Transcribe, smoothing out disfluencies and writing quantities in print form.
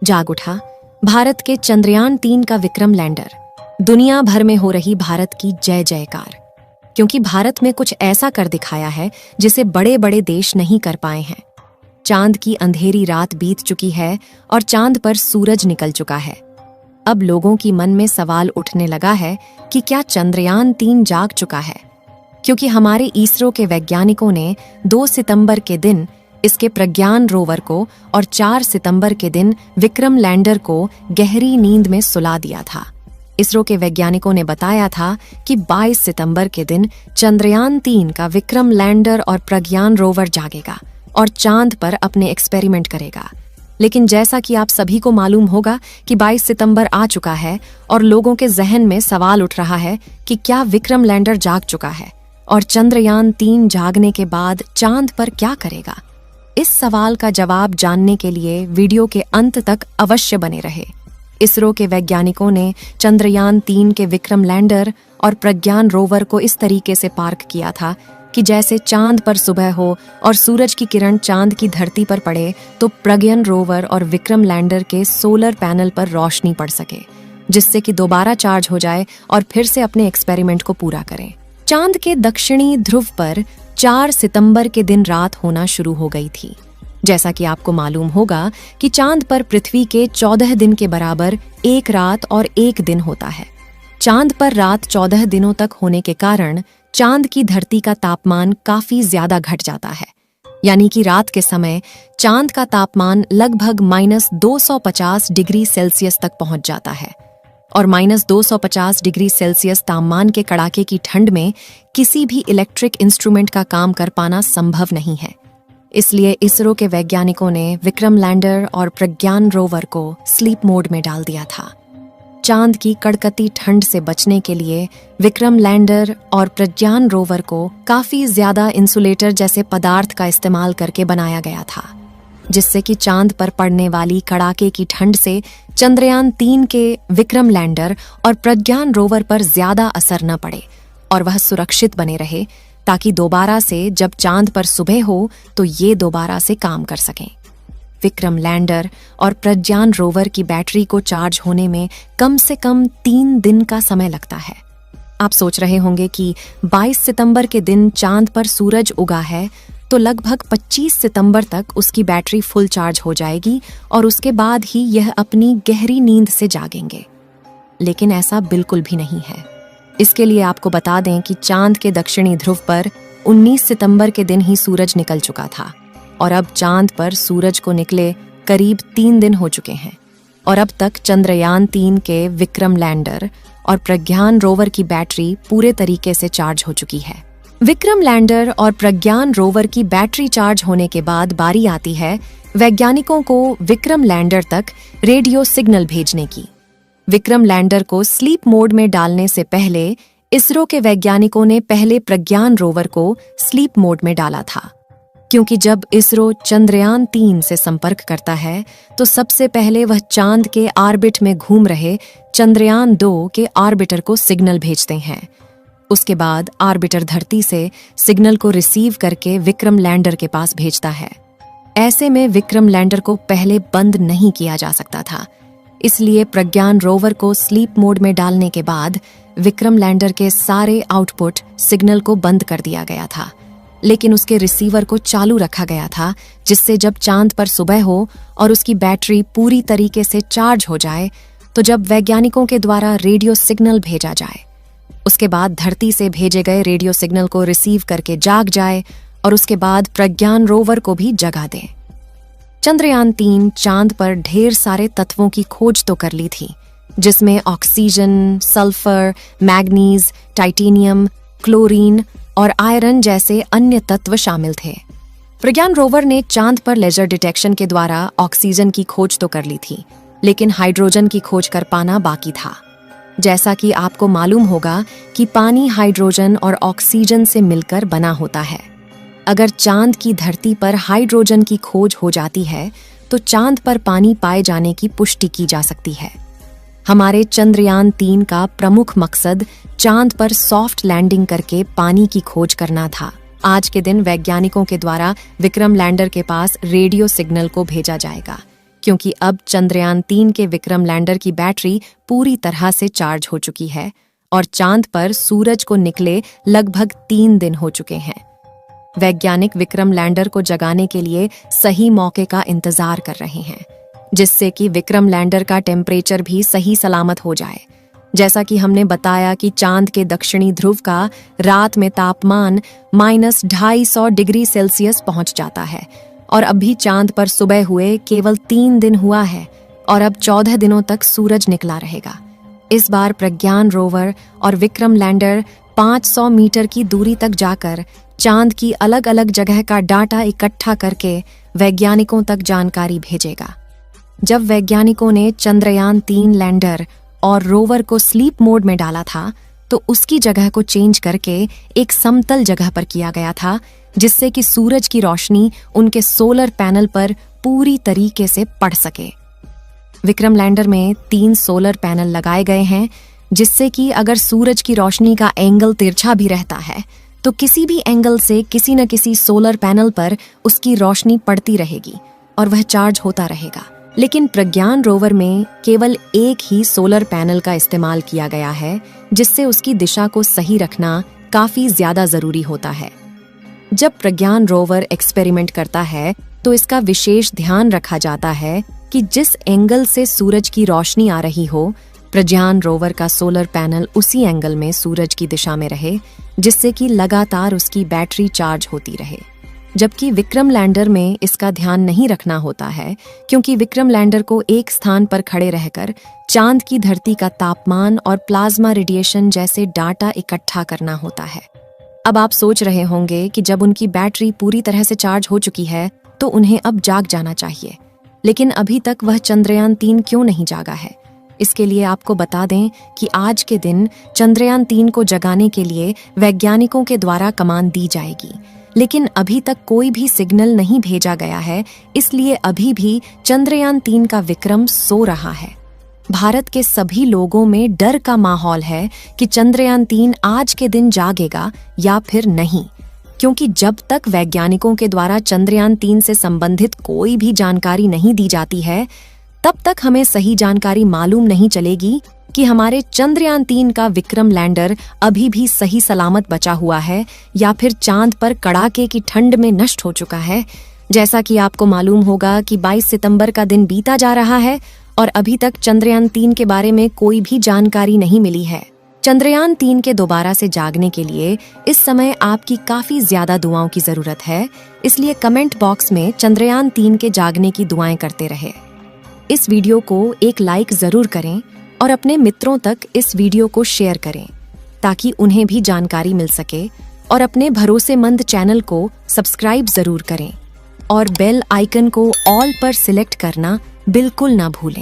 जाग उठा भारत के चंद्रयान-3 का विक्रम लैंडर। दुनिया भर में हो रही भारत की जय जयकार, क्योंकि भारत में कुछ ऐसा कर दिखाया है जिसे बड़े बड़े देश नहीं कर पाए हैं। चांद की अंधेरी रात बीत चुकी है और चांद पर सूरज निकल चुका है। अब लोगों की मन में सवाल उठने लगा है कि क्या चंद्रयान-3 जाग चुका है, क्योंकि हमारे इसरो के वैज्ञानिकों ने 2 सितंबर के दिन इसके प्रज्ञान रोवर को और 4 सितंबर के दिन विक्रम लैंडर को गहरी नींद में सुला दिया था। इसरो के वैज्ञानिकों ने बताया था कि 22 सितंबर के दिन चंद्रयान-3 का विक्रम लैंडर और प्रज्ञान रोवर जागेगा और चांद पर अपने एक्सपेरिमेंट करेगा। लेकिन जैसा कि आप सभी को मालूम होगा कि 22 सितंबर आ चुका है और लोगों के जहन में सवाल उठ रहा है कि क्या विक्रम लैंडर जाग चुका है और चंद्रयान-3 जागने के बाद चांद पर क्या करेगा। इस सवाल का जवाब जानने के लिए वीडियो के अंत तक अवश्य बने रहे। इसरो के वैज्ञानिकों ने चंद्रयान-3 के विक्रम लैंडर और प्रज्ञान रोवर को इस तरीके से पार्क किया था कि जैसे चांद पर सुबह हो और सूरज की किरण चांद की धरती पर पड़े तो प्रज्ञान रोवर और विक्रम लैंडर के सोलर पैनल पर रोशनी पड़ सके, जिससे कि दोबारा चार्ज हो जाए और फिर से अपने एक्सपेरिमेंट को पूरा करें। चांद के दक्षिणी ध्रुव पर 4 सितंबर के दिन रात होना शुरू हो गई थी। जैसा कि आपको मालूम होगा कि चांद पर पृथ्वी के 14 दिन के बराबर 1 रात और 1 दिन होता है। चांद पर रात 14 दिनों तक होने के कारण चांद की धरती का तापमान काफी ज्यादा घट जाता है, यानी कि रात के समय चांद का तापमान लगभग -250 डिग्री सेल्सियस तक पहुंच जाता है और -250 डिग्री सेल्सियस तापमान के कड़ाके की ठंड में किसी भी इलेक्ट्रिक इंस्ट्रूमेंट का काम कर पाना संभव नहीं है। इसलिए इसरो के वैज्ञानिकों ने विक्रम लैंडर और प्रज्ञान रोवर को स्लीप मोड में डाल दिया था। चांद की कड़कती ठंड से बचने के लिए विक्रम लैंडर और प्रज्ञान रोवर को काफी ज्यादा इंसुलेटर जैसे पदार्थ का इस्तेमाल करके बनाया गया था, जिससे कि चांद पर पड़ने वाली कड़ाके की ठंड से चंद्रयान-3 के विक्रम लैंडर और प्रज्ञान रोवर पर ज्यादा असर न पड़े और वह सुरक्षित बने रहे, ताकि दोबारा से जब चांद पर सुबह हो तो ये दोबारा से काम कर सकें। विक्रम लैंडर और प्रज्ञान रोवर की बैटरी को चार्ज होने में कम से कम 3 दिन का समय लगता है। आप सोच रहे होंगे कि 22 सितंबर के दिन चांद पर सूरज उगा है तो लगभग 25 सितंबर तक उसकी बैटरी फुल चार्ज हो जाएगी और उसके बाद ही यह अपनी गहरी नींद से जागेंगे। लेकिन ऐसा बिल्कुल भी नहीं है। इसके लिए आपको बता दें कि चांद के दक्षिणी ध्रुव पर 19 सितंबर के दिन ही सूरज निकल चुका था और अब चांद पर सूरज को निकले करीब 3 दिन हो चुके हैं और अब तक चंद्रयान-3 के विक्रम लैंडर और प्रज्ञान रोवर की बैटरी पूरे तरीके से चार्ज हो चुकी है। विक्रम लैंडर और प्रज्ञान रोवर की बैटरी चार्ज होने के बाद बारी आती है वैज्ञानिकों को विक्रम लैंडर तक रेडियो सिग्नल भेजने की। विक्रम लैंडर को स्लीप मोड में डालने से पहले इसरो के वैज्ञानिकों ने पहले प्रज्ञान रोवर को स्लीप मोड में डाला था, क्योंकि जब इसरो चंद्रयान-3 से संपर्क करता है तो सबसे पहले वह चांद के ऑर्बिट में घूम रहे चंद्रयान-2 के ऑर्बिटर को सिग्नल भेजते हैं। उसके बाद ऑर्बिटर धरती से सिग्नल को रिसीव करके विक्रम लैंडर के पास भेजता है। ऐसे में विक्रम लैंडर को पहले बंद नहीं किया जा सकता था, इसलिए प्रज्ञान रोवर को स्लीप मोड में डालने के बाद विक्रम लैंडर के सारे आउटपुट सिग्नल को बंद कर दिया गया था, लेकिन उसके रिसीवर को चालू रखा गया था, जिससे जब चांद पर सुबह हो और उसकी बैटरी पूरी तरीके से चार्ज हो जाए तो जब वैज्ञानिकों के द्वारा रेडियो सिग्नल भेजा जाए, उसके बाद धरती से भेजे गए रेडियो सिग्नल को रिसीव करके जाग जाए और उसके बाद प्रज्ञान रोवर को भी जगा दे। चंद्रयान-3 चांद पर ढेर सारे तत्वों की खोज तो कर ली थी, जिसमें oxygen, sulphur, manganese, titanium, chlorine और आयरन जैसे अन्य तत्व शामिल थे। प्रज्ञान रोवर ने चांद पर लेजर डिटेक्शन के द्वारा ऑक्सीजन की खोज तो कर ली थी, लेकिन हाइड्रोजन की खोज कर पाना बाकी था। जैसा कि आपको मालूम होगा कि पानी हाइड्रोजन और ऑक्सीजन से मिलकर बना होता है। अगर चांद की धरती पर हाइड्रोजन की खोज हो जाती है तो चांद पर पानी पाए जाने की पुष्टि की जा सकती है। हमारे चंद्रयान-3 का प्रमुख मकसद चांद पर सॉफ्ट लैंडिंग करके पानी की खोज करना था। आज के दिन वैज्ञानिकों के द्वारा विक्रम लैंडर के पास रेडियो सिग्नल को भेजा जाएगा। क्योंकि अब चंद्रयान-3 के विक्रम लैंडर की बैटरी पूरी तरह से चार्ज हो चुकी है और चांद पर सूरज को निकले लगभग 3 दिन हो चुके हैं। वैज्ञानिक विक्रम लैंडर को जगाने के लिए सही मौके का इंतजार कर रहे हैं, जिससे कि विक्रम लैंडर का टेम्परेचर भी सही सलामत हो जाए। जैसा कि हमने बताया कि चांद के दक्षिणी ध्रुव का रात में तापमान -250 डिग्री सेल्सियस पहुंच जाता है और अभी चांद पर सुबह हुए केवल 3 दिन हुआ है और अब 14 दिनों तक सूरज निकला रहेगा। इस बार प्रज्ञान रोवर और विक्रम लैंडर 500 मीटर की दूरी तक जाकर चांद की अलग अलग जगह का डाटा इकट्ठा करके वैज्ञानिकों तक जानकारी भेजेगा। जब वैज्ञानिकों ने चंद्रयान-3 लैंडर और रोवर को स्लीप मोड में डाला था, तो उसकी जगह को चेंज करके एक समतल जगह पर किया गया था, जिससे कि सूरज की रोशनी उनके सोलर पैनल पर पूरी तरीके से पड़ सके। विक्रम लैंडर में 3 सोलर पैनल लगाए गए हैं, जिससे कि अगर सूरज की रोशनी का एंगल तिरछा भी रहता है तो किसी भी एंगल से किसी न किसी सोलर पैनल पर उसकी रोशनी पड़ती रहेगी और वह चार्ज होता रहेगा। लेकिन प्रज्ञान रोवर में केवल एक ही सोलर पैनल का इस्तेमाल किया गया है, जिससे उसकी दिशा को सही रखना काफी ज्यादा जरूरी होता है। जब प्रज्ञान रोवर एक्सपेरिमेंट करता है तो इसका विशेष ध्यान रखा जाता है कि जिस एंगल से सूरज की रोशनी आ रही हो, प्रज्ञान रोवर का सोलर पैनल उसी एंगल में सूरज की दिशा में रहे, जिससे कि लगातार उसकी बैटरी चार्ज होती रहे। जबकि विक्रम लैंडर में इसका ध्यान नहीं रखना होता है, क्योंकि विक्रम लैंडर को एक स्थान पर खड़े रहकर चांद की धरती का तापमान और प्लाज्मा रेडिएशन जैसे डाटा इकट्ठा करना होता है। अब आप सोच रहे होंगे कि जब उनकी बैटरी पूरी तरह से चार्ज हो चुकी है तो उन्हें अब जाग जाना चाहिए, लेकिन अभी तक वह चंद्रयान-3 क्यों नहीं जागा है? इसके लिए आपको बता दें कि आज के दिन चंद्रयान-3 को जगाने के लिए वैज्ञानिकों के द्वारा कमांड दी जाएगी, लेकिन अभी तक कोई भी सिग्नल नहीं भेजा गया है, इसलिए अभी भी चंद्रयान-3 का विक्रम सो रहा है। भारत के सभी लोगों में डर का माहौल है कि चंद्रयान-3 आज के दिन जागेगा या फिर नहीं, क्योंकि जब तक वैज्ञानिकों के द्वारा चंद्रयान-3 से संबंधित कोई भी जानकारी नहीं दी जाती है, तब तक हमें सही जानकारी मालूम नहीं चलेगी कि हमारे चंद्रयान-3 का विक्रम लैंडर अभी भी सही सलामत बचा हुआ है या फिर चांद पर कड़ाके की ठंड में नष्ट हो चुका है। जैसा कि आपको मालूम होगा कि 22 सितंबर का दिन बीता जा रहा है और अभी तक चंद्रयान-3 के बारे में कोई भी जानकारी नहीं मिली है। चंद्रयान-3 के दोबारा से जागने के लिए इस समय आपकी काफी ज्यादा दुआओं की जरूरत है, इसलिए कमेंट बॉक्स में चंद्रयान-3 के जागने की दुआएं करते रहे। इस वीडियो को एक लाइक जरूर करें और अपने मित्रों तक इस वीडियो को शेयर करें, ताकि उन्हें भी जानकारी मिल सके, और अपने भरोसेमंद चैनल को सब्सक्राइब जरूर करें और बेल आइकन को ऑल पर सिलेक्ट करना बिल्कुल ना भूलें।